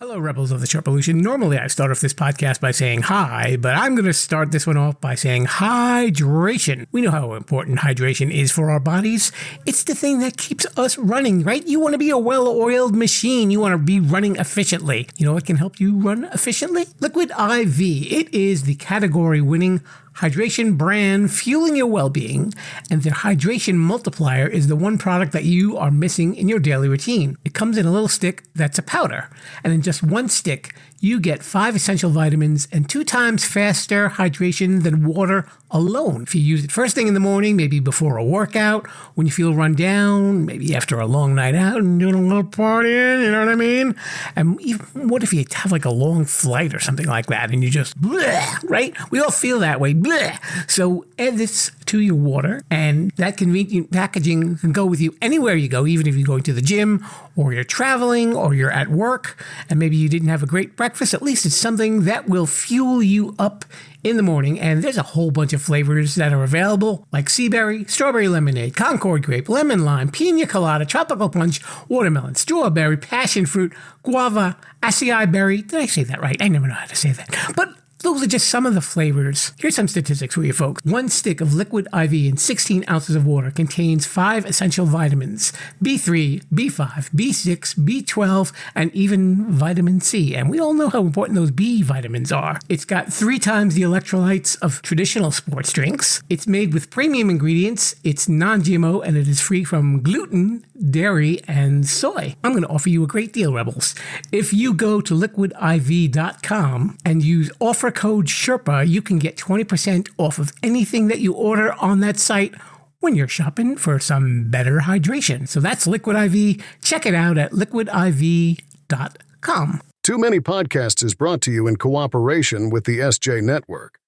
Hello, Rebels of the Sherpa Revolution. Normally, I start off this podcast by saying hi, but I'm going to start this one off by saying hydration. We know how important hydration is for our bodies. It's the thing that keeps us running, right? You want to be a well-oiled machine. You want to be running efficiently. You know what can help you run efficiently? Liquid IV. It is the category-winning hydration brand fueling your well-being, and their hydration multiplier is the one product that you are missing in your daily routine. It comes in a little stick that's a powder, and in just one stick, you get 5 essential vitamins and 2 times faster hydration than water alone. If you use it first thing in the morning, maybe before a workout, when you feel run down, maybe after a long night out and doing a little partying, you know what I mean? And even, what if you have like a long flight or something like that and you just bleh, right? We all feel that way, bleh. So add this to your water, and that convenient packaging can go with you anywhere you go, even if you're going to the gym or you're traveling or you're at work and maybe you didn't have a great breakfast. At least it's something that will fuel you up in the morning, and there's a whole bunch of flavors that are available, like sea berry, strawberry lemonade, Concord grape, lemon lime, pina colada, tropical punch, watermelon, strawberry, passion fruit, guava, acai berry. Did I say that right? I never know how to say that. But those are just some of the flavors. Here's some statistics for you folks. 1 stick of liquid IV in 16 ounces of water contains 5 essential vitamins, B3, B5, B6, B12, and even vitamin C. And we all know how important those B vitamins are. It's got 3 times the electrolytes of traditional sports drinks. It's made with premium ingredients. It's non-GMO, and it is free from gluten, dairy, and soy. I'm going to offer you a great deal, Rebels. If you go to liquidiv.com and use offer code Sherpa, you can get 20% off of anything that you order on that site when you're shopping for some better hydration. So that's Liquid IV. Check it out at liquidiv.com. Too Many Podcasts is brought to you in cooperation with the SJ Network.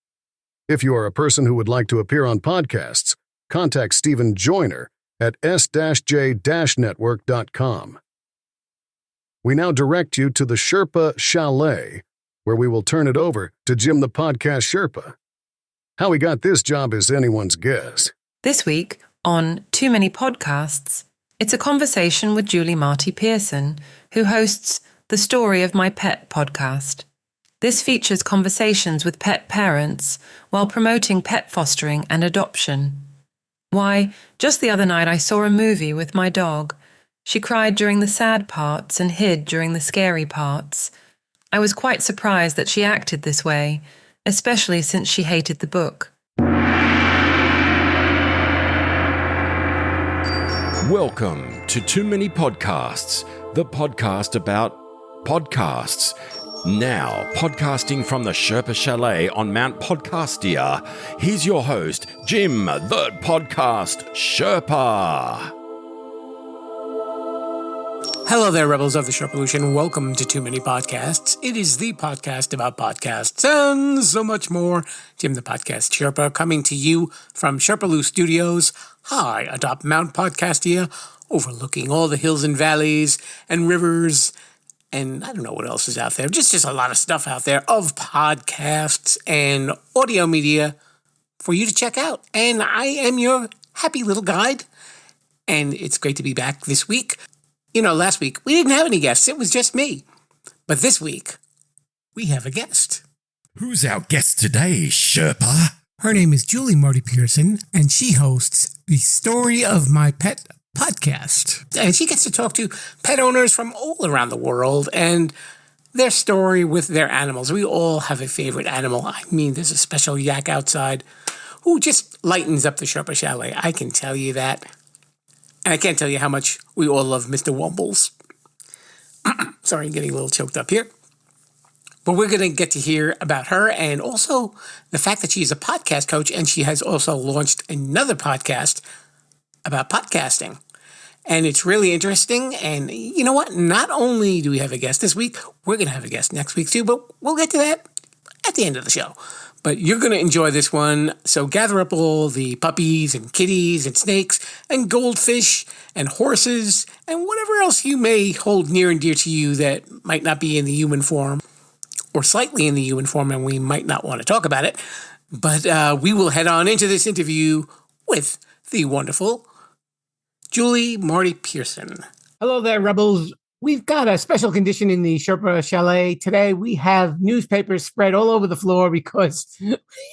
If you are a person who would like to appear on podcasts, contact Stephen Joyner at s-j-network.com. We now direct you to the Sherpa Chalet, where we will turn it over to Jim the Podcast Sherpa. How he got this job is anyone's guess. This week on Too Many Podcasts, it's a conversation with Julie Marty-Pearson, who hosts the Story of My Pet podcast. This features conversations with pet parents while promoting pet fostering and adoption. Why, just the other night I saw a movie with my dog. She cried during the sad parts and hid during the scary parts. I was quite surprised that she acted this way, especially since she hated the book. Welcome to Too Many Podcasts, the podcast about podcasts. Now, podcasting from the Sherpa Chalet on Mount Podcastia, here's your host, Jim, the Podcast Sherpa. Hello there, Rebels of the Sherpa Revolution. Welcome to Too Many Podcasts. It is the podcast about podcasts and so much more. Jim the Podcast Sherpa coming to you from Sherpa Studios, high atop Mount Podcastia, overlooking all the hills and valleys and rivers. And I don't know what else is out there. Just a lot of stuff out there of podcasts and audio media for you to check out. And I am your happy little guide. And it's great to be back this week. You know, last week we didn't have any guests. It was just me. But this week we have a guest. Who's our guest today, Sherpa? Her name is Julie Marty-Pearson, and she hosts the Story of My Pet podcast. And she gets to talk to pet owners from all around the world and their story with their animals. We all have a favorite animal. I mean, there's a special yak outside who just lightens up the Sherpa Chalet. I can tell you that. And I can't tell you how much we all love Mr. Wumbles. Sorry, I'm getting a little choked up here. But we're going to get to hear about her and also the fact that she's a podcast coach, and she has also launched another podcast about podcasting. And it's really interesting. And you know what? Not only do we have a guest this week, we're going to have a guest next week too, but we'll get to that at the end of the show. But you're going to enjoy this one. So gather up all the puppies and kitties and snakes and goldfish and horses and whatever else you may hold near and dear to you that might not be in the human form or slightly in the human form, and we might not want to talk about it. But we will head on into this interview with the wonderful Julie Marty-Pearson. Hello there, Rebels. We've got a special condition in the Sherpa Chalet. Today we have newspapers spread all over the floor because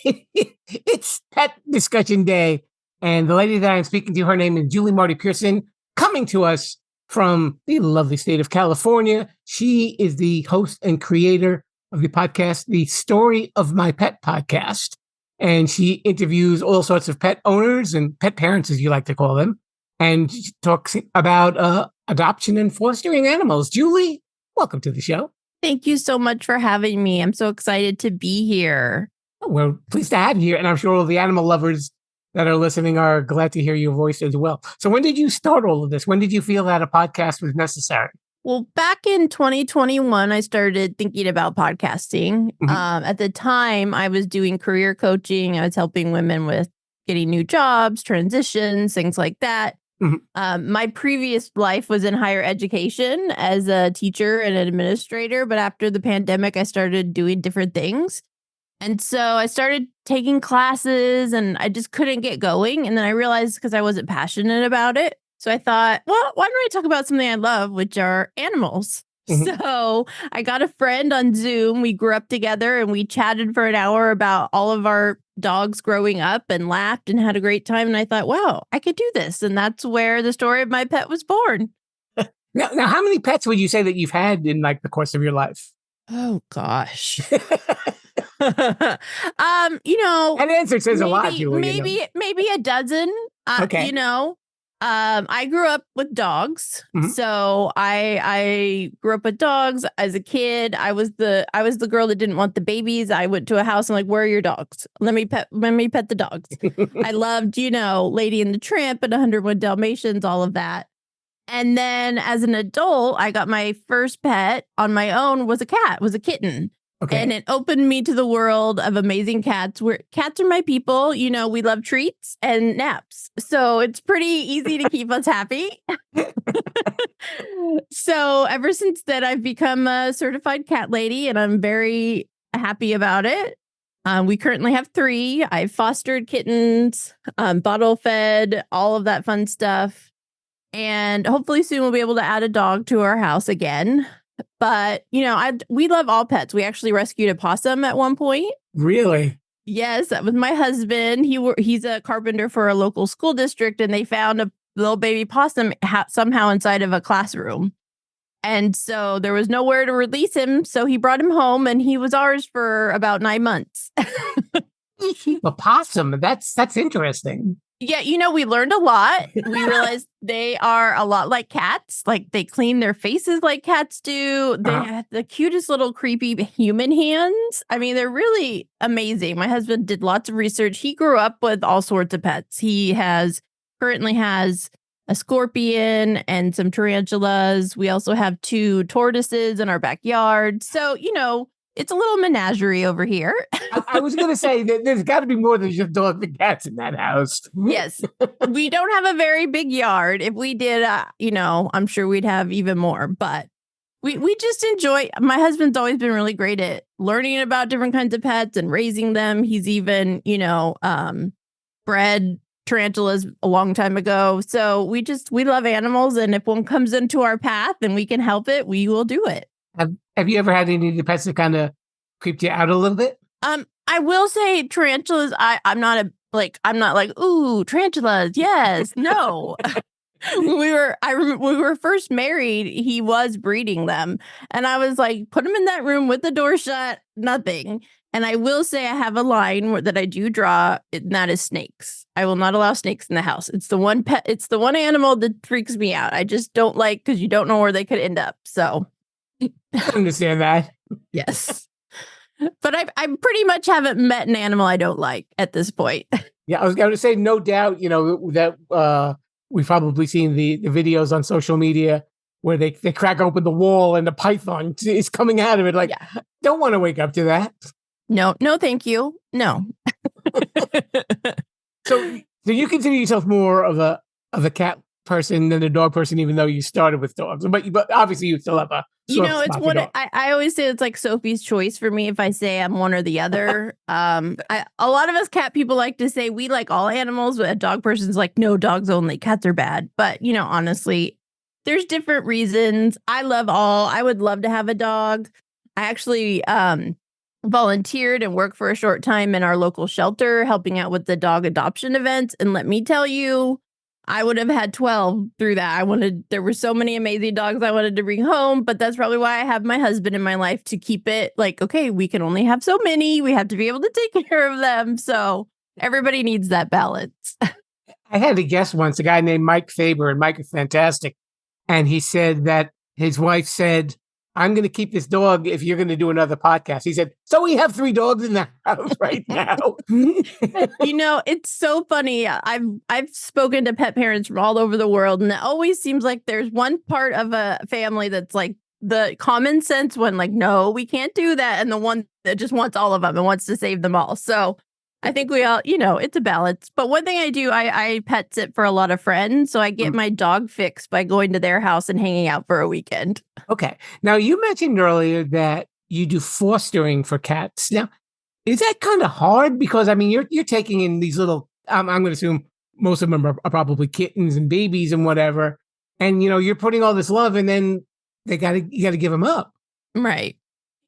it's pet discussion day. And the lady that I'm speaking to, her name is Julie Marty-Pearson, coming to us from the lovely state of California. She is the host and creator of the podcast, The Story of My Pet podcast. And she interviews all sorts of pet owners and pet parents, as you like to call them. And she talks about adoption and fostering animals. Julie, welcome to the show. Thank you so much for having me. I'm so excited to be here. We're pleased to have you here. And I'm sure all the animal lovers that are listening are glad to hear your voice as well. So when did you start all of this? When did you feel that a podcast was necessary? Well, back in 2021, I started thinking about podcasting. Mhm. At the time, I was doing career coaching. I was helping women with getting new jobs, transitions, things like that. My previous life was in higher education as a teacher and an administrator. But after the pandemic, I started doing different things. And so I started taking classes and I just couldn't get going. And then I realized because I wasn't passionate about it. So I thought, well, why don't I talk about something I love, which are animals? Mhm. So I got a friend on Zoom. We grew up together and we chatted for an hour about all of our dogs growing up and laughed and had a great time. And I thought, wow, I could do this. And that's where the story of my pet was born. Now, how many pets would you say that you've had in like the course of your life? Oh, gosh. That answer says a lot, Julie. Maybe a dozen. Okay. I grew up with dogs. Mhm. So I grew up with dogs as a kid. I was the girl that didn't want the babies. I went to a house and like, where are your dogs? Let me pet the dogs. I loved, Lady and the Tramp and 101 Dalmatians, all of that. And then as an adult, I got my first pet on my own was a kitten. Okay. And it opened me to the world of amazing cats where cats are my people. We love treats and naps. So it's pretty easy to keep us happy. So ever since then, I've become a certified cat lady and I'm very happy about it. We currently have 3. I've fostered kittens, bottle fed, all of that fun stuff. And hopefully soon we'll be able to add a dog to our house again. But, we love all pets. We actually rescued a possum at one point. Really? Yes, that was my husband. He's a carpenter for a local school district, and they found a little baby possum somehow inside of a classroom. And so there was nowhere to release him. So he brought him home, and he was ours for about 9 months. A possum. That's interesting. Yeah, we learned a lot. We realized they are a lot like cats. Like they clean their faces like cats do. They have the cutest little creepy human hands. I mean, they're really amazing. My husband did lots of research. He grew up with all sorts of pets. He currently has a scorpion and some tarantulas. We also have 2 tortoises in our backyard. So, it's a little menagerie over here. I was going to say that there's got to be more than just dogs and cats in that house. Yes. We don't have a very big yard. If we did, I'm sure we'd have even more. But we just enjoy. My husband's always been really great at learning about different kinds of pets and raising them. He's even, bred tarantulas a long time ago. So we love animals. And if one comes into our path and we can help it, we will do it. Have you ever had any of the pets that kind of creeped you out a little bit? I will say tarantulas. I'm not like, ooh, tarantulas. Yes. No. When we were first married, he was breeding them. And I was like, put him in that room with the door shut, nothing. And I will say I have a line that I do draw, and that is snakes. I will not allow snakes in the house. It's the one animal that freaks me out. I just don't like because you don't know where they could end up. So I understand that. yes. But I pretty much haven't met an animal I don't like at this point. Yeah, I was going to say, no doubt, that we've probably seen the videos on social media where they crack open the wall and the python is coming out of it. Like, yeah. Don't want to wake up to that. No, thank you. No. So you consider yourself more of a cat person than a dog person, even though you started with dogs. But obviously you still have a it's one. I always say it's like Sophie's choice for me if I say I'm one or the other. A lot of us cat people like to say we like all animals, but a dog person's like, no, dogs only. Cats are bad. But honestly, there's different reasons. I would love to have a dog. I actually volunteered and worked for a short time in our local shelter, helping out with the dog adoption events. And let me tell you, I would have had 12 through that. There were so many amazing dogs I wanted to bring home, but that's probably why I have my husband in my life to keep it like, okay, we can only have so many. We have to be able to take care of them. So everybody needs that balance. I had a guest once, a guy named Mike Faber, and Mike is fantastic. And he said that his wife said, I'm going to keep this dog if you're going to do another podcast. He said, so we have 3 dogs in the house right now. It's so funny. I've spoken to pet parents from all over the world, and it always seems like there's one part of a family that's like the common sense one, like, no, we can't do that. And the one that just wants all of them and wants to save them all. So I think we all, it's a balance. But one thing I do, I pet sit for a lot of friends. So I get my dog fix by going to their house and hanging out for a weekend. Okay. Now, you mentioned earlier that you do fostering for cats. Now, is that kind of hard? Because, I mean, you're taking in these little, I'm going to assume most of them are probably kittens and babies and whatever. And, you're putting all this love and then you got to give them up. Right.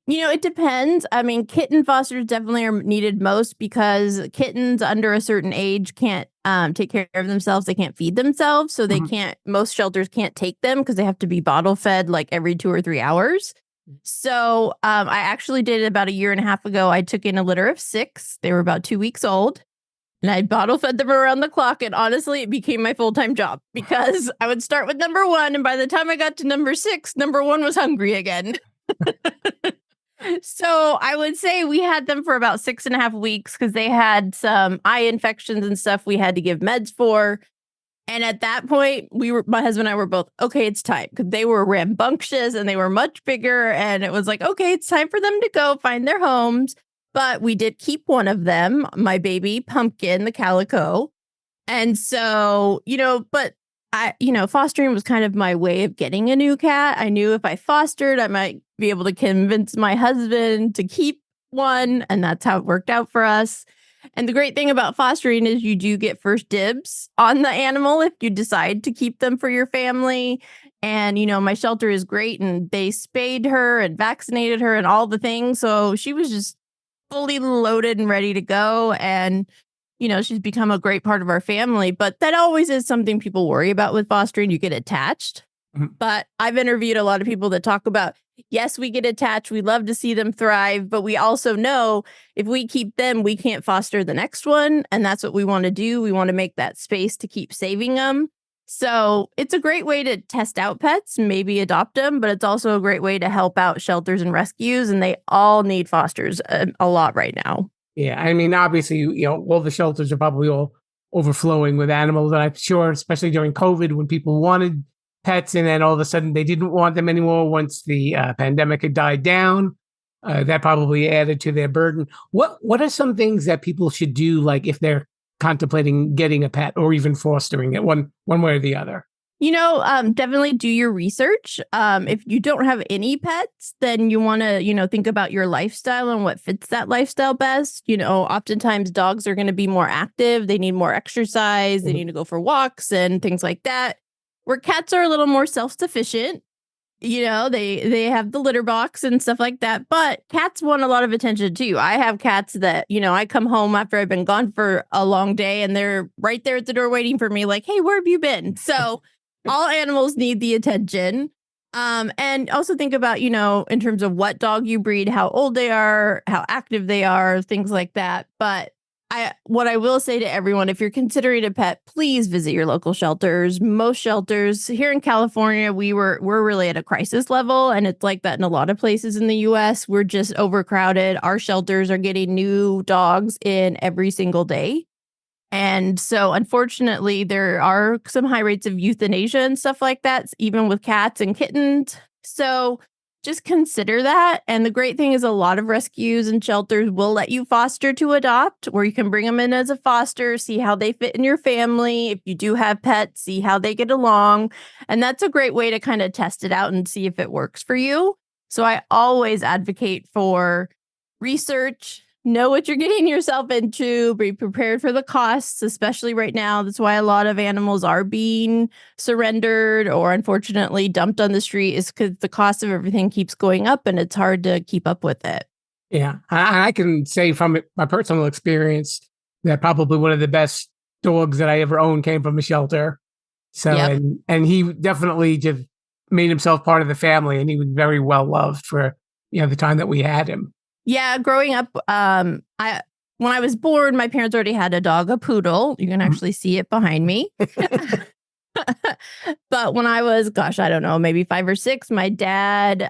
It depends. I mean, kitten fosters definitely are needed most because kittens under a certain age can't take care of themselves. They can't feed themselves. So they can't, most shelters can't take them because they have to be bottle fed like every 2 or 3 hours. So I actually did it about 1.5 years ago. I took in a litter of 6. They were about 2 weeks old. And I bottle fed them around the clock. And honestly, it became my full-time job because I would start with number 1. And by the time I got to number 6, number 1 was hungry again. So I would say we had them for about 6.5 weeks because they had some eye infections and stuff we had to give meds for. And at that point, my husband and I were both, okay, it's time, because they were rambunctious and they were much bigger. And it was like, okay, it's time for them to go find their homes. But we did keep one of them, my baby Pumpkin, the calico. And so, but fostering was kind of my way of getting a new cat. I knew if I fostered, I might be able to convince my husband to keep one. And that's how it worked out for us. And the great thing about fostering is you do get first dibs on the animal if you decide to keep them for your family. And, my shelter is great. And they spayed her and vaccinated her and all the things. So she was just fully loaded and ready to go. And she's become a great part of our family, but that always is something people worry about with fostering. You get attached. But I've interviewed a lot of people that talk about, yes, we get attached. We love to see them thrive, but we also know if we keep them, we can't foster the next one. And that's what we want to do. We want to make that space to keep saving them. So it's a great way to test out pets, maybe adopt them, but it's also a great way to help out shelters and rescues. And they all need fosters a lot right now. Yeah, I mean, obviously, all the shelters are probably all overflowing with animals. And I'm sure, especially during COVID, when people wanted pets and then all of a sudden they didn't want them anymore once the pandemic had died down, that probably added to their burden. What are some things that people should do, like if they're contemplating getting a pet or even fostering it, one way or the other? Definitely do your research. If you don't have any pets, then you want to, think about your lifestyle and what fits that lifestyle best. Oftentimes dogs are going to be more active. They need more exercise. They need to go for walks and things like that. Where cats are a little more self-sufficient. They have the litter box and stuff like that. But cats want a lot of attention too. I have cats that, I come home after I've been gone for a long day and they're right there at the door waiting for me like, hey, where have you been? So all animals need the attention. And also think about, in terms of what dog you breed, how old they are, how active they are, things like that. But what I will say to everyone, if you're considering a pet, please visit your local shelters. Most shelters here in California, we're really at a crisis level, and it's like that in a lot of places in the US. We're just overcrowded. Our shelters are getting new dogs in every single day. And so, unfortunately, there are some high rates of euthanasia and stuff like that, even with cats and kittens. So just consider that. And the great thing is a lot of rescues and shelters will let you foster to adopt, where you can bring them in as a foster, see how they fit in your family. If you do have pets, see how they get along. And that's a great way to kind of test it out and see if it works for you. So I always advocate for research, know what you're getting yourself into, be prepared for the costs, especially right now. That's why a lot of animals are being surrendered or unfortunately dumped on the street, is because the cost of everything keeps going up and it's hard to keep up with it. Yeah, I can say from my personal experience that probably one of the best dogs that I ever owned came from a shelter. So, Yep. and he definitely just made himself part of the family, and he was very well loved for the time that we had him. Yeah, growing up, when I was born, my parents already had a dog, a poodle. You can actually see it behind me. But when I was, I don't know, maybe 5 or 6, my dad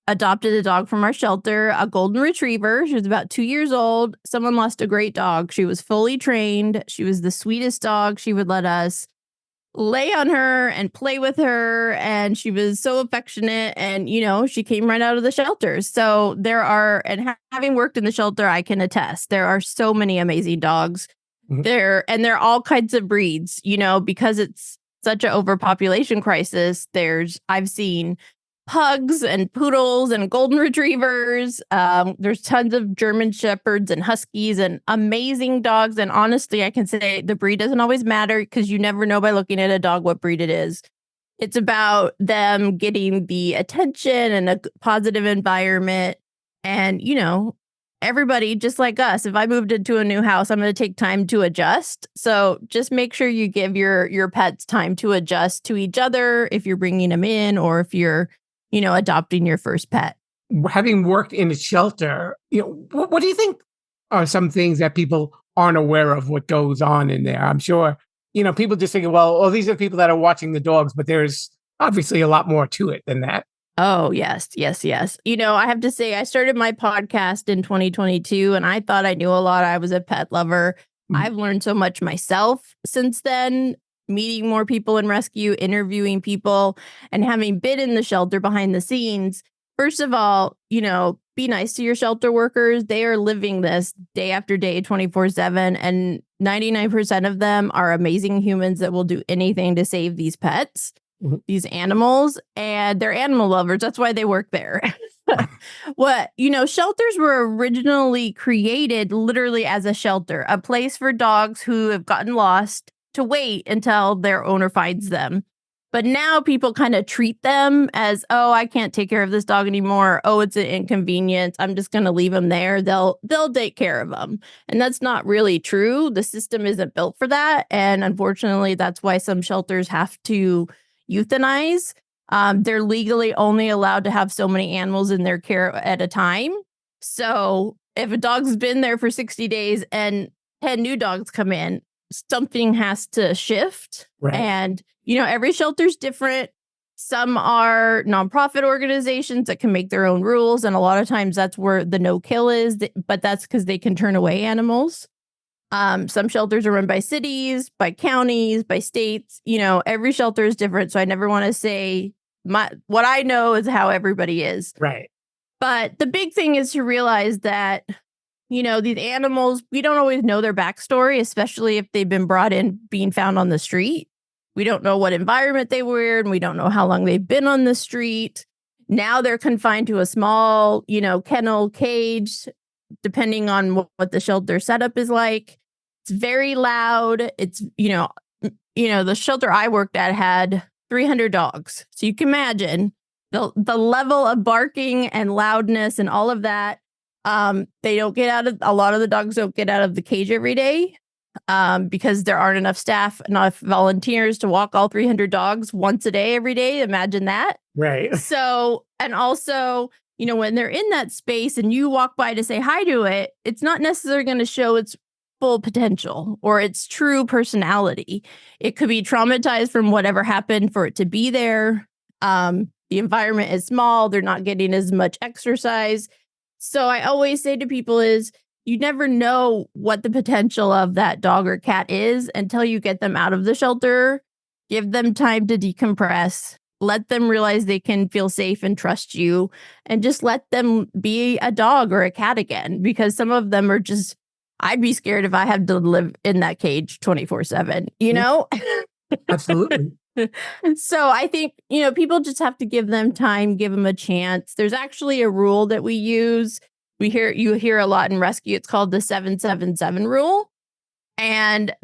adopted a dog from our shelter, a golden retriever. She was about 2 years old. Someone lost a great dog. She was fully trained. She was the sweetest dog. She would let us lay on her and play with her, and she was so affectionate, and she came right out of the shelter. So having worked in the shelter, I can attest there are so many amazing dogs there, and they're all kinds of breeds, because it's such an overpopulation crisis. I've seen pugs and poodles and golden retrievers. There's tons of German shepherds and huskies and amazing dogs. And honestly, I can say the breed doesn't always matter, because you never know by looking at a dog what breed it is. It's about them getting the attention and a positive environment. And, everybody, just like us, if I moved into a new house, I'm going to take time to adjust. So just make sure you give your pets time to adjust to each other if you're bringing them in, or if you're adopting your first pet. Having worked in a shelter, what do you think are some things that people aren't aware of what goes on in there? I'm sure, people just think, well, these are the people that are watching the dogs, but there's obviously a lot more to it than that. Oh, yes. I have to say, I started my podcast in 2022, and I thought I knew a lot. I was a pet lover. I've learned so much myself since then, meeting more people in rescue, interviewing people, and having been in the shelter behind the scenes. First of all, be nice to your shelter workers. They are living this day after day, 24/7, and 99% of them are amazing humans that will do anything to save these pets, these animals, and they're animal lovers. That's why they work there. Shelters were originally created literally as a shelter, a place for dogs who have gotten lost to wait until their owner finds them. But now people kind of treat them as, oh, I can't take care of this dog anymore. Oh, it's an inconvenience. I'm just going to leave them there. They'll take care of them. And that's not really true. The system isn't built for that. And unfortunately, that's why some shelters have to euthanize. They're legally only allowed to have so many animals in their care at a time. So if a dog's been there for 60 days and 10 new dogs come in, something has to shift. Right. And, every shelter's different. Some are nonprofit organizations that can make their own rules. And a lot of times that's where the no kill is, but that's because they can turn away animals. Some shelters are run by cities, by counties, by states. Every shelter is different. So I never want to say what I know is how everybody is. Right. But the big thing is to realize that these animals, we don't always know their backstory, especially if they've been brought in being found on the street. We don't know what environment they were in. We don't know how long they've been on the street. Now they're confined to a small, kennel cage, depending on what the shelter setup is like. It's very loud. It's, the shelter I worked at had 300 dogs. So you can imagine the level of barking and loudness and all of that. A lot of the dogs don't get out of the cage every day because there aren't enough staff, enough volunteers to walk all 300 dogs once a day, every day. Imagine that. Right. So, and also, when they're in that space and you walk by to say hi to it, it's not necessarily going to show its full potential or its true personality. It could be traumatized from whatever happened for it to be there. The environment is small. They're not getting as much exercise. So I always say to people is you never know what the potential of that dog or cat is until you get them out of the shelter, give them time to decompress, let them realize they can feel safe and trust you, and just let them be a dog or a cat again, because some of them are just, I'd be scared if I had to live in that cage 24/7, Absolutely. So I think, people just have to give them time, give them a chance. There's actually a rule that we use you hear a lot in rescue. It's called the 7-7-7 rule. And,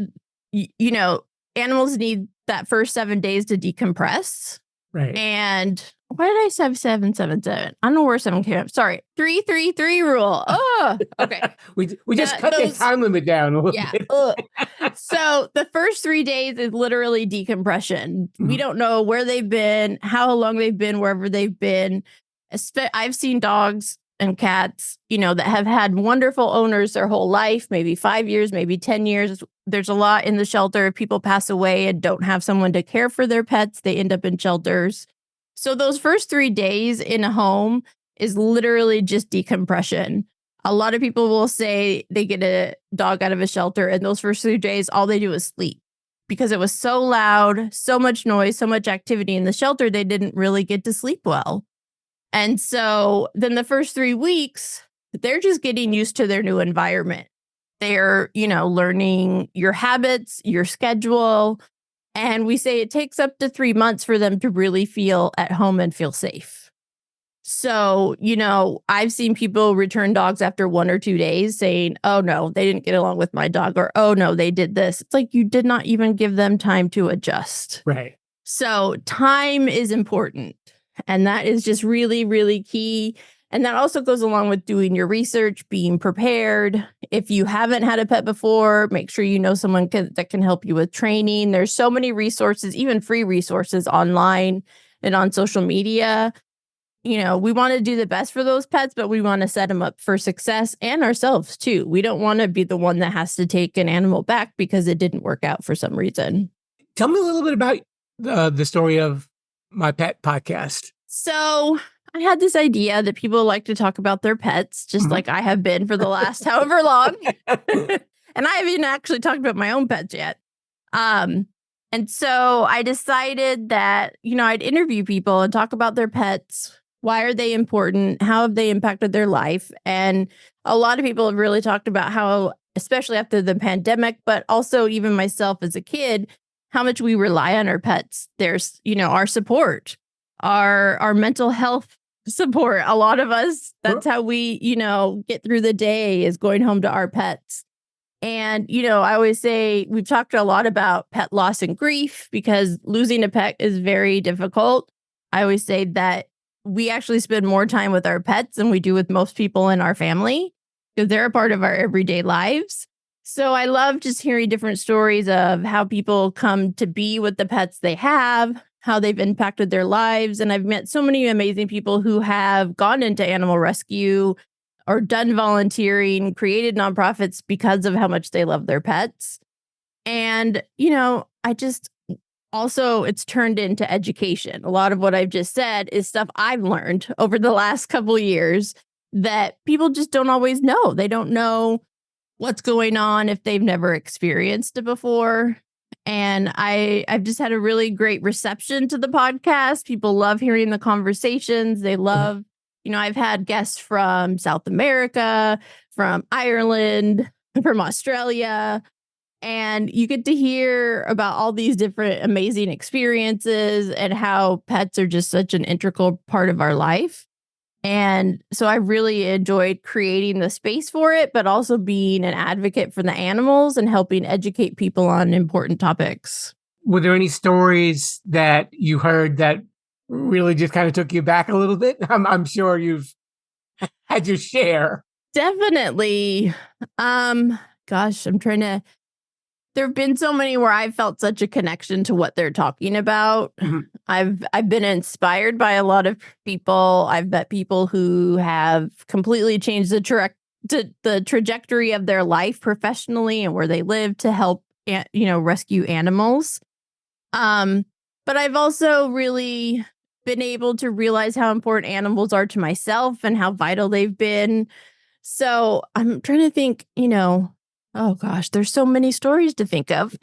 animals need that first 7 days to decompress. Right. And why did I say 7-7-7? I don't know where 7 came from. Sorry. 3-3-3 rule. Oh, okay. we just cut the time limit down a little bit. So the first 3 days is literally decompression. We don't know where they've been, how long they've been, wherever they've been. I've seen dogs and cats, that have had wonderful owners their whole life, maybe 5 years, maybe 10 years. There's a lot in the shelter. If people pass away and don't have someone to care for their pets, they end up in shelters. So those first 3 days in a home is literally just decompression. A lot of people will say they get a dog out of a shelter, and those first 3 days, all they do is sleep because it was so loud, so much noise, so much activity in the shelter, they didn't really get to sleep well. And so then the first 3 weeks, they're just getting used to their new environment. They're, learning your habits, your schedule. And we say it takes up to 3 months for them to really feel at home and feel safe. So, I've seen people return dogs after 1 or 2 days saying, oh, no, they didn't get along with my dog, or, oh, no, they did this. It's like you did not even give them time to adjust. Right. So time is important. And that is just really, really key. And that also goes along with doing your research, being prepared. If you haven't had a pet before, make sure you know someone that can help you with training. There's so many resources, even free resources online and on social media. We want to do the best for those pets, but we want to set them up for success and ourselves too. We don't want to be the one that has to take an animal back because it didn't work out for some reason. Tell me a little bit about the story of My Pet podcast. So I had this idea that people like to talk about their pets, just like I have been for the last however long. And I haven't actually talked about my own pets yet. And so I decided that, I'd interview people and talk about their pets. Why are they important? How have they impacted their life? And a lot of people have really talked about how, especially after the pandemic, but also even myself as a kid, how much we rely on our pets. There's, our support, our mental health support. A lot of us, that's how we, get through the day, is going home to our pets. And, I always say we've talked a lot about pet loss and grief because losing a pet is very difficult. I always say that we actually spend more time with our pets than we do with most people in our family because they're a part of our everyday lives. So I love just hearing different stories of how people come to be with the pets they have, how they've impacted their lives. And I've met so many amazing people who have gone into animal rescue or done volunteering, created nonprofits because of how much they love their pets. And, I just also, it's turned into education. A lot of what I've just said is stuff I've learned over the last couple of years that people just don't always know. They don't know what's going on if they've never experienced it before. And I've just had a really great reception to the podcast. People love hearing the conversations. They love, I've had guests from South America, from Ireland, from Australia, and you get to hear about all these different amazing experiences and how pets are just such an integral part of our life. And so I really enjoyed creating the space for it, but also being an advocate for the animals and helping educate people on important topics. Were there any stories that you heard that really just kind of took you back a little bit? I'm sure you've had your share. Definitely. There have been so many where I've felt such a connection to what they're talking about. Mm-hmm. I've been inspired by a lot of people. I've met people who have completely changed the trajectory of their life professionally and where they live to help, rescue animals. But I've also really been able to realize how important animals are to myself and how vital they've been. So I'm trying to think, oh gosh, there's so many stories to think of.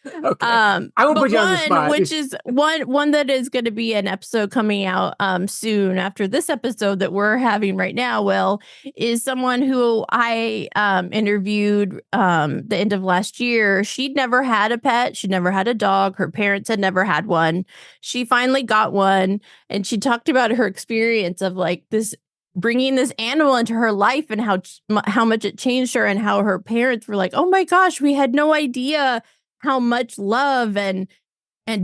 Okay. I won't put you on the spot. Which is one that is going to be an episode coming out soon after this episode that we're having right now, Will, is someone who I interviewed the end of last year. She'd never had a pet. She'd never had a dog. Her parents had never had one. She finally got one, and she talked about her experience of like this bringing this animal into her life and how much it changed her, and how her parents were like, oh my gosh, we had no idea how much love and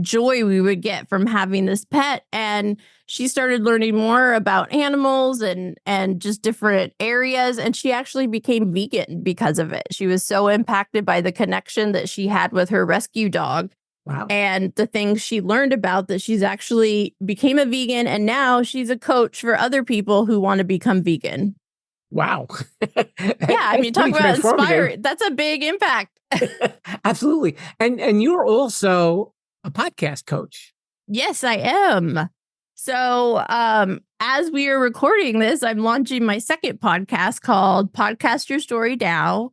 joy we would get from having this pet. And she started learning more about animals and just different areas. And she actually became vegan because of it. She was so impacted by the connection that she had with her rescue dog. Wow. And the things she learned about, that she's actually became a vegan, and now she's a coach for other people who want to become vegan. Wow. Yeah, I mean, talk about inspiring. That's a big impact. Absolutely. And you're also a podcast coach. Yes, I am. So, as we are recording this, I'm launching my second podcast called Podcast Your Story Now.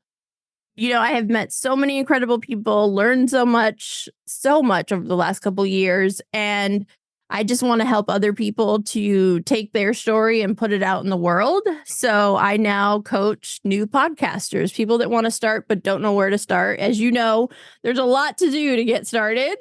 You know, I have met so many incredible people, learned so much over the last couple years, and I just want to help other people to take their story and put it out in the world. So I now coach new podcasters, people that want to start but don't know where to start. As you know, there's a lot to do to get started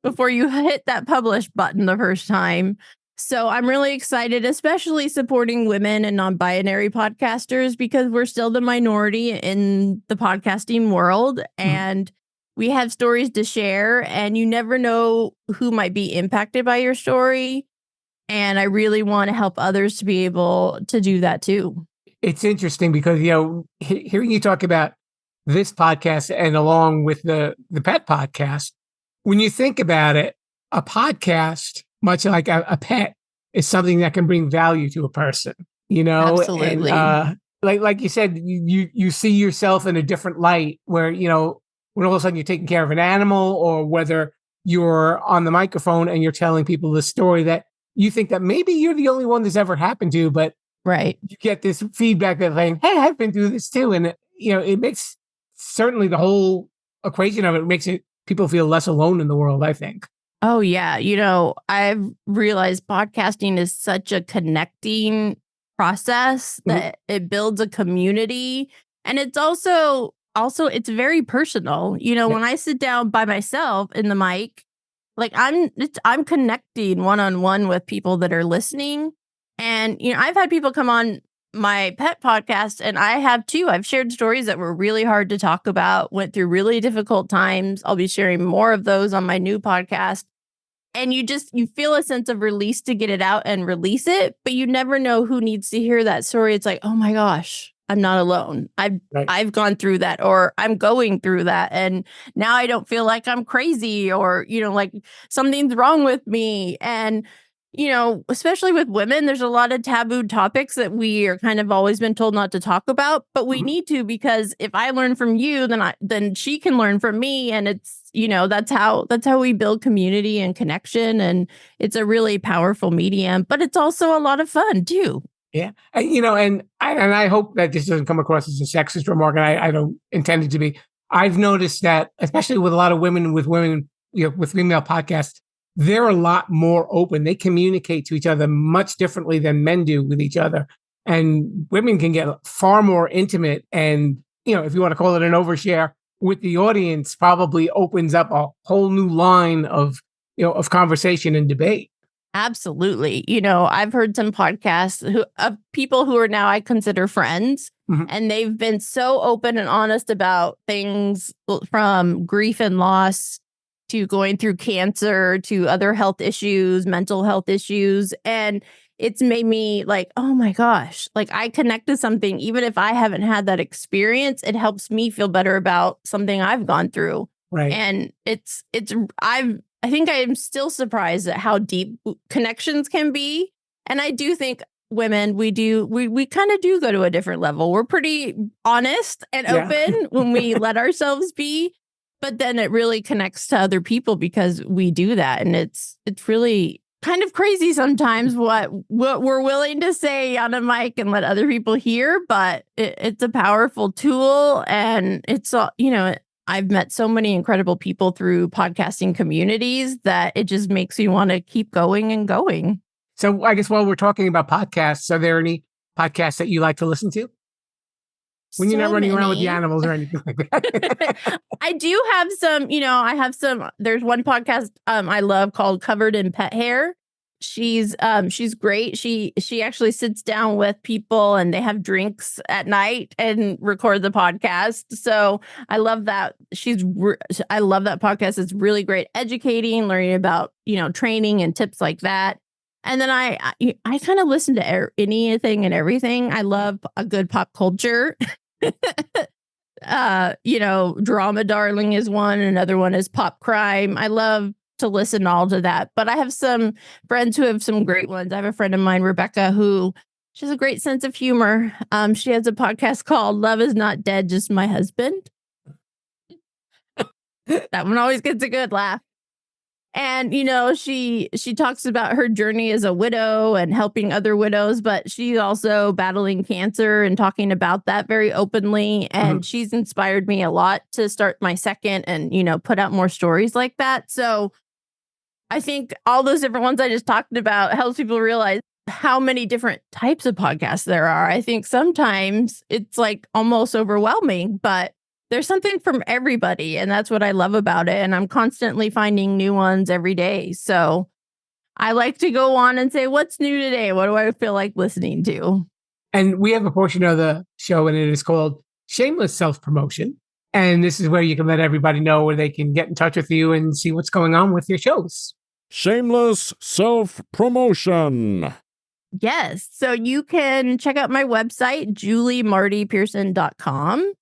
before you hit that publish button the first time. So I'm really excited, especially supporting women and non-binary podcasters, because we're still the minority in the podcasting world, and we have stories to share, and you never know who might be impacted by your story. And I really want to help others to be able to do that too. It's interesting because, you know, hearing you talk about this podcast and along with the pet podcast, when you think about it, a podcast, much like a pet, is something that can bring value to a person, you know? Absolutely. And like you said, you see yourself in a different light where, you know, when all of a sudden you're taking care of an animal, or whether you're on the microphone and you're telling people the story that you think that maybe you're the only one this ever happened to, but right, you get this feedback that's like, hey, I've been through this too. And, you know, it makes certainly the whole equation of it makes it people feel less alone in the world, I think. Oh, yeah. You know, I've realized podcasting is such a connecting process that it builds a community. And it's also it's very personal. You know, when I sit down by myself in the mic, like I'm connecting one-on-one with people that are listening. And, you know, I've had people come on my pet podcast, and I have too. I've shared stories that were really hard to talk about, went through really difficult times. I'll be sharing more of those on my new podcast. And you feel a sense of release to get it out and release it, but you never know who needs to hear that story. It's like, oh my gosh, I'm not alone. I've gone through that, or I'm going through that. And now I don't feel like I'm crazy, or, you know, like something's wrong with me. And, you know, especially with women, there's a lot of taboo topics that we are kind of always been told not to talk about, but we need to, because if I learn from you, then she can learn from me. And it's, you know, that's how we build community and connection. And it's a really powerful medium, but it's also a lot of fun too. Yeah. You know, and I hope that this doesn't come across as a sexist remark, and I don't intend it to be. I've noticed that, especially with a lot of women, you know, with female podcasts, they're a lot more open. They communicate to each other much differently than men do with each other. And women can get far more intimate. And, you know, if you want to call it an overshare with the audience, probably opens up a whole new line of, you know, of conversation and debate. Absolutely. You know, I've heard some podcasts of people who are now I consider friends, and they've been so open and honest about things from grief and loss to going through cancer to other health issues, mental health issues. And it's made me like, oh my gosh, like I connect to something, even if I haven't had that experience, it helps me feel better about something I've gone through. Right. And I think I am still surprised at how deep connections can be. And I do think women, we kind of do go to a different level. We're pretty honest and open when we let ourselves be. But then it really connects to other people because we do that. And it's really kind of crazy sometimes what we're willing to say on a mic and let other people hear. But it's a powerful tool. And it's, you know, I've met so many incredible people through podcasting communities that it just makes you want to keep going and going. So I guess while we're talking about podcasts, are there any podcasts that you like to listen to? When you're not running around with the animals or anything like that. I do have some, you know, there's one podcast I love called Covered in Pet Hair. She's great. She actually sits down with people and they have drinks at night and record the podcast. So I love that. I love that podcast. It's really great educating, learning about, training and tips like that. And then I kind of listen to anything and everything. I love a good pop culture. Drama Darling is one. Another one is Pop Crime. I love to listen all to that. But I have some friends who have some great ones. I have a friend of mine, Rebecca, who she has a great sense of humor. She has a podcast called Love Is Not Dead, Just My Husband. That one always gets a good laugh. And, she talks about her journey as a widow and helping other widows, but she's also battling cancer and talking about that very openly. And she's inspired me a lot to start my second and, put out more stories like that. So I think all those different ones I just talked about helps people realize how many different types of podcasts there are. I think sometimes it's like almost overwhelming, but there's something from everybody. And that's what I love about it. And I'm constantly finding new ones every day. So I like to go on and say, what's new today? What do I feel like listening to? And we have a portion of the show and it is called Shameless Self-Promotion. And this is where you can let everybody know where they can get in touch with you and see what's going on with your shows. Shameless self-promotion. Yes. So you can check out my website, juliemartypearson.com,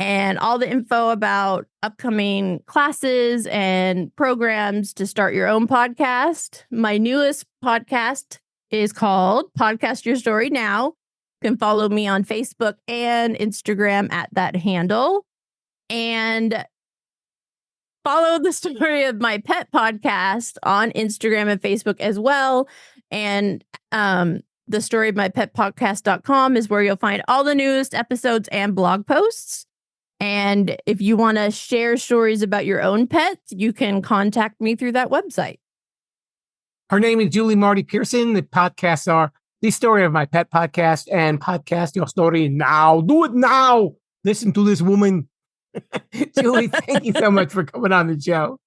and all the info about upcoming classes and programs to start your own podcast. My newest podcast is called Podcast Your Story Now. You can follow me on Facebook and Instagram at that handle. And follow the story of my pet podcast on Instagram and Facebook as well. And the story of my pet podcast.com is where you'll find all the newest episodes and blog posts. And if you want to share stories about your own pets, you can contact me through that website. Her name is Julie Marty-Pearson. The podcasts are The Story of My Pet Podcast and Podcast Your Story Now. Do it now. Listen to this woman. Julie, thank you so much for coming on the show.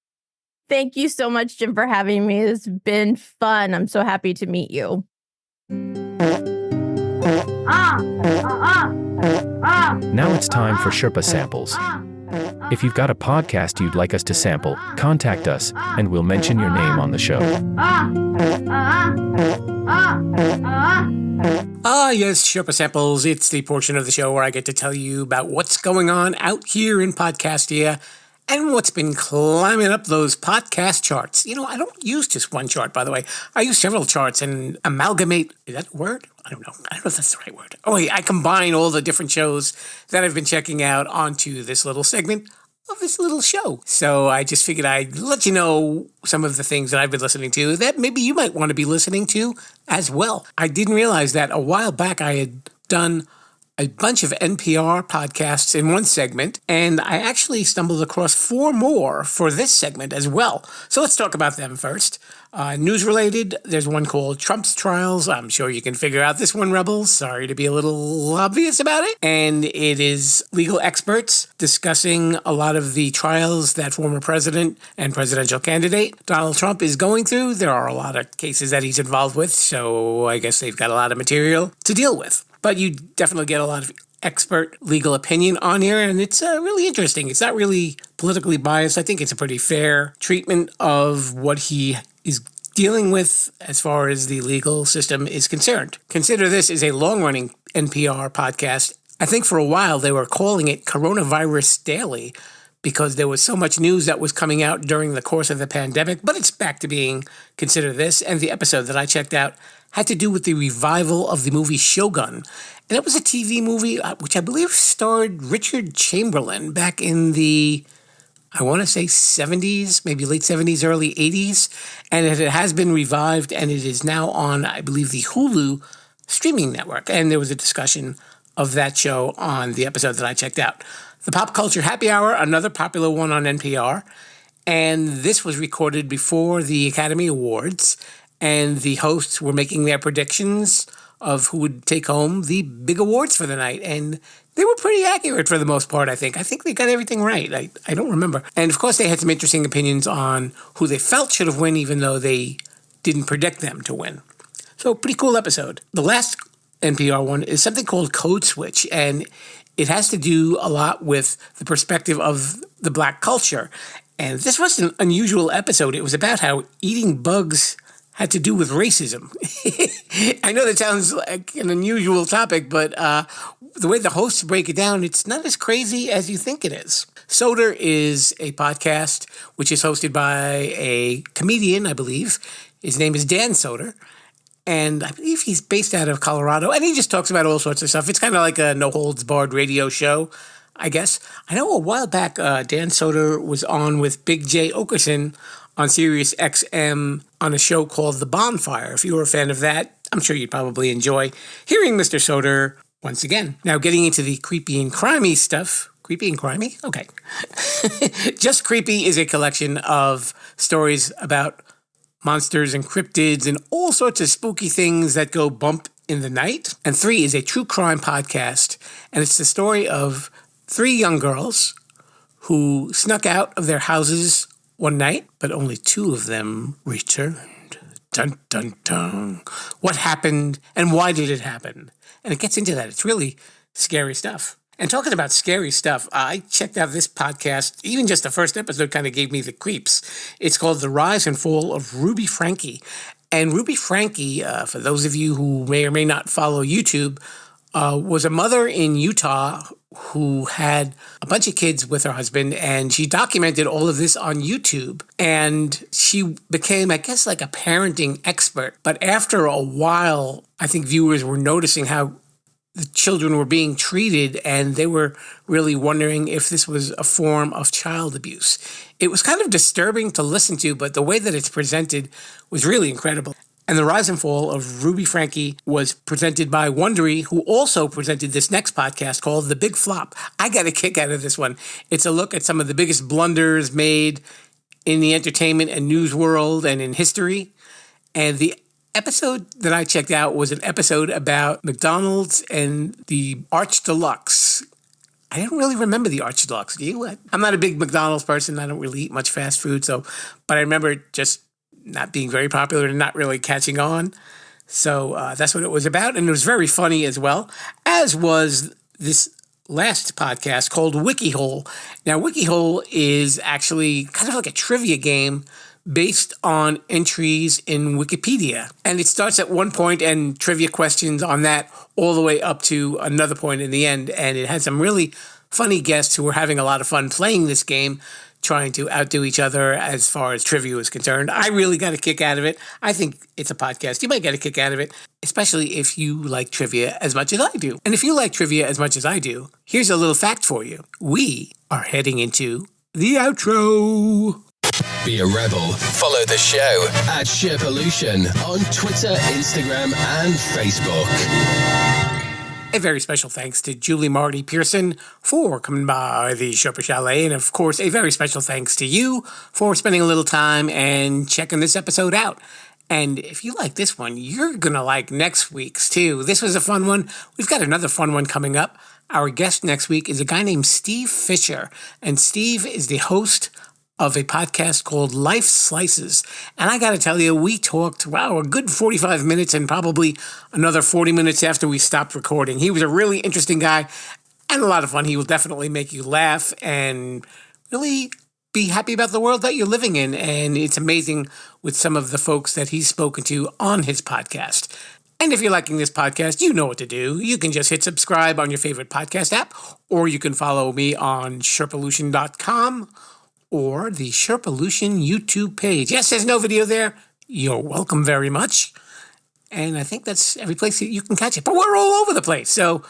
Thank you so much, Jim, for having me. It's been fun. I'm so happy to meet you. Now it's time for Sherpa Samples. If you've got a podcast you'd like us to sample, contact us, and we'll mention your name on the show. Yes, Sherpa Samples. It's the portion of the show where I get to tell you about what's going on out here in Podcastia and what's been climbing up those podcast charts. I don't use just one chart, by the way. I use several charts and amalgamate. Is that a word? I don't know. I don't know if that's the right word. Oh, wait, I combine all the different shows that I've been checking out onto this little segment of this little show. So I just figured I'd let you know some of the things that I've been listening to that maybe you might want to be listening to as well. I didn't realize that a while back I had done a bunch of NPR podcasts in one segment, and I actually stumbled across 4 more for this segment as well. So let's talk about them first. News-related, there's one called Trump's Trials. I'm sure you can figure out this one, Rebels. Sorry to be a little obvious about it. And it is legal experts discussing a lot of the trials that former president and presidential candidate Donald Trump is going through. There are a lot of cases that he's involved with, so I guess they've got a lot of material to deal with. But you definitely get a lot of expert legal opinion on here, and it's really interesting. It's not really politically biased. I think it's a pretty fair treatment of what he is dealing with as far as the legal system is concerned. Consider this is a long-running NPR podcast. I think for a while they were calling it Coronavirus Daily because there was so much news that was coming out during the course of the pandemic, but it's back to being Consider This. And the episode that I checked out had to do with the revival of the movie Shogun. And it was a TV movie which I believe starred Richard Chamberlain back in the, I want to say 70s, maybe late 70s, early 80s. And it has been revived, and it is now on, I believe, the Hulu streaming network. And there was a discussion of that show on the episode that I checked out. The Pop Culture Happy Hour, another popular one on NPR. And this was recorded before the Academy Awards. And the hosts were making their predictions of who would take home the big awards for the night. And they were pretty accurate for the most part, I think. I think they got everything right. I don't remember. And, of course, they had some interesting opinions on who they felt should have won, even though they didn't predict them to win. So pretty cool episode. The last NPR one is something called Code Switch, and it has to do a lot with the perspective of the Black culture. And this was an unusual episode. It was about how eating bugs had to do with racism. I know that sounds like an unusual topic, but the way the hosts break it down, it's not as crazy as you think it is. Soder is a podcast which is hosted by a comedian, I believe. His name is Dan Soder. And I believe he's based out of Colorado. And he just talks about all sorts of stuff. It's kind of like a no-holds-barred radio show, I guess. I know a while back, Dan Soder was on with Big J. Okerson on Sirius XM on a show called The Bonfire. If you were a fan of that, I'm sure you'd probably enjoy hearing Mr. Soder once again. Now, getting into the creepy and crimey stuff. Creepy and crimey? Okay. Just Creepy is a collection of stories about monsters and cryptids and all sorts of spooky things that go bump in the night. And 3 is a true crime podcast. And it's the story of 3 young girls who snuck out of their houses one night, but only 2 of them returned. Dun, dun, dun. What happened and why did it happen? And it gets into that. It's really scary stuff. And talking about scary stuff, I checked out this podcast. Even just the first episode kind of gave me the creeps. It's called The Rise and Fall of Ruby Franke. And Ruby Franke, for those of you who may or may not follow YouTube, was a mother in Utah who had a bunch of kids with her husband, and she documented all of this on YouTube. And she became, I guess, like a parenting expert. But after a while, I think viewers were noticing how the children were being treated, and they were really wondering if this was a form of child abuse. It was kind of disturbing to listen to, but the way that it's presented was really incredible. And The Rise and Fall of Ruby Franke was presented by Wondery, who also presented this next podcast called The Big Flop. I got a kick out of this one. It's a look at some of the biggest blunders made in the entertainment and news world and in history. And the episode that I checked out was an episode about McDonald's and the Arch Deluxe. I don't really remember the Arch Deluxe. Do you? I'm not a big McDonald's person. I don't really eat much fast food. But I remember just not being very popular and not really catching on. So that's what it was about. And it was very funny as well, as was this last podcast called Wikihole. Now, Wikihole is actually kind of like a trivia game based on entries in Wikipedia. And it starts at one point and trivia questions on that all the way up to another point in the end. And it had some really funny guests who were having a lot of fun playing this game, trying to outdo each other as far as trivia is concerned. I really got a kick out of it. I think it's a podcast. You might get a kick out of it, especially if you like trivia as much as I do. And if you like trivia as much as I do, here's a little fact for you. We are heading into the outro. Be a rebel. Follow the show at Sherpalution on Twitter, Instagram, and Facebook. A very special thanks to Julie Marty-Pearson for coming by the Sherpa Chalet. And of course, a very special thanks to you for spending a little time and checking this episode out. And if you like this one, you're going to like next week's too. This was a fun one. We've got another fun one coming up. Our guest next week is a guy named Steve Fisher. And Steve is the host of a podcast called Life Slices. And I got to tell you, we talked, a good 45 minutes and probably another 40 minutes after we stopped recording. He was a really interesting guy and a lot of fun. He will definitely make you laugh and really be happy about the world that you're living in. And it's amazing with some of the folks that he's spoken to on his podcast. And if you're liking this podcast, you know what to do. You can just hit subscribe on your favorite podcast app, or you can follow me on Sherpalution.com or the Sherpalution YouTube page. Yes, there's no video there. You're welcome very much. And I think that's every place that you can catch it. But we're all over the place. So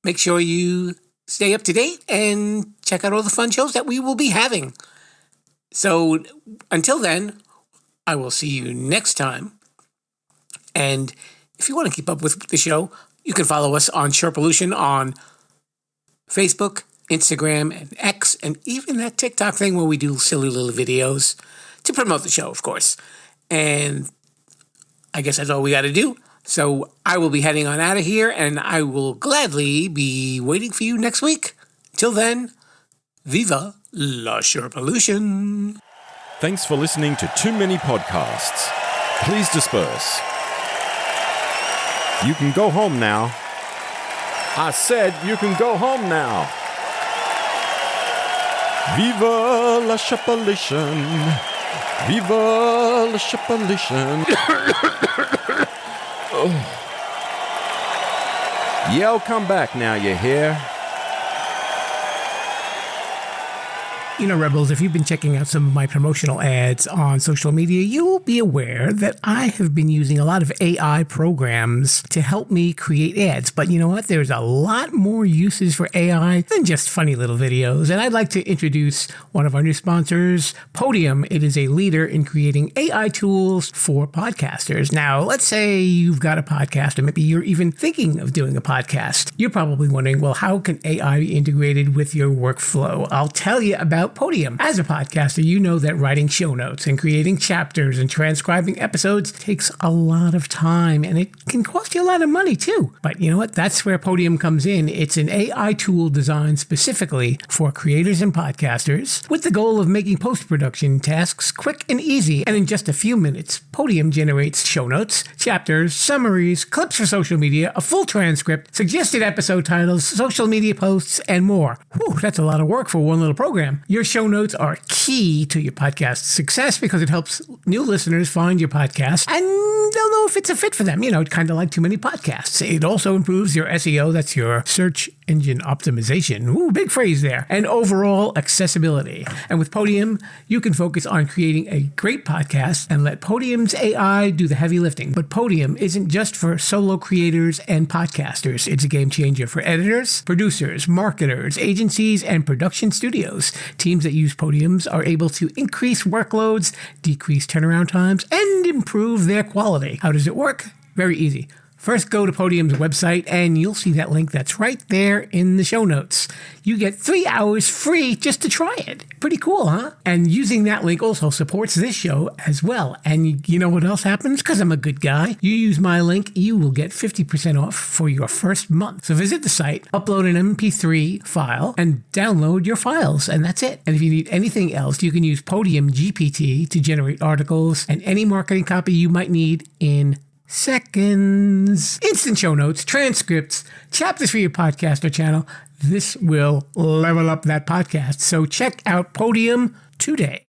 make sure you stay up to date and check out all the fun shows that we will be having. So until then, I will see you next time. And if you want to keep up with the show, you can follow us on Sherpalution on Facebook, Instagram, and X, and even that TikTok thing where we do silly little videos to promote the show, of course. And I guess that's all we got to do. So I will be heading on out of here, and I will gladly be waiting for you next week. Till then, viva la Sherpalution. Thanks for listening to Too Many Podcasts. Please disperse. You can go home now. I said you can go home now. Viva la Sherpa-lation. Viva la Sherpa-lation. Oh. Yo, come back now, you hear? You know, Rebels, if you've been checking out some of my promotional ads on social media, you'll be aware that I have been using a lot of AI programs to help me create ads. But you know what? There's a lot more uses for AI than just funny little videos. And I'd like to introduce one of our new sponsors, Podium. It is a leader in creating AI tools for podcasters. Now, let's say you've got a podcast, or maybe you're even thinking of doing a podcast. You're probably wondering, well, how can AI be integrated with your workflow? I'll tell you about Podium. As a podcaster, you know that writing show notes and creating chapters and transcribing episodes takes a lot of time, and it can cost you a lot of money too. But you know what? That's where Podium comes in. It's an AI tool designed specifically for creators and podcasters with the goal of making post-production tasks quick and easy. And in just a few minutes, Podium generates show notes, chapters, summaries, clips for social media, a full transcript, suggested episode titles, social media posts, and more. Whew, that's a lot of work for one little program. Your show notes are key to your podcast's success because it helps new listeners find your podcast and they'll know if it's a fit for them. You know, kind of like Too Many Podcasts. It also improves your SEO, that's your search engine optimization. Ooh, big phrase there. And overall accessibility. And with Podium, you can focus on creating a great podcast and let Podium's AI do the heavy lifting. But Podium isn't just for solo creators and podcasters. It's a game changer for editors, producers, marketers, agencies, and production studios. Teams that use Podiums are able to increase workloads, decrease turnaround times, and improve their quality. How does it work? Very easy. First, go to Podium's website, and you'll see that link that's right there in the show notes. You get 3 hours free just to try it. Pretty cool, huh? And using that link also supports this show as well. And you know what else happens? Because I'm a good guy. You use my link, you will get 50% off for your first month. So visit the site, upload an MP3 file, and download your files, and that's it. And if you need anything else, you can use Podium GPT to generate articles and any marketing copy you might need in seconds. Instant show notes, transcripts, chapters for your podcast or channel. This will level up that podcast. So check out Podium today.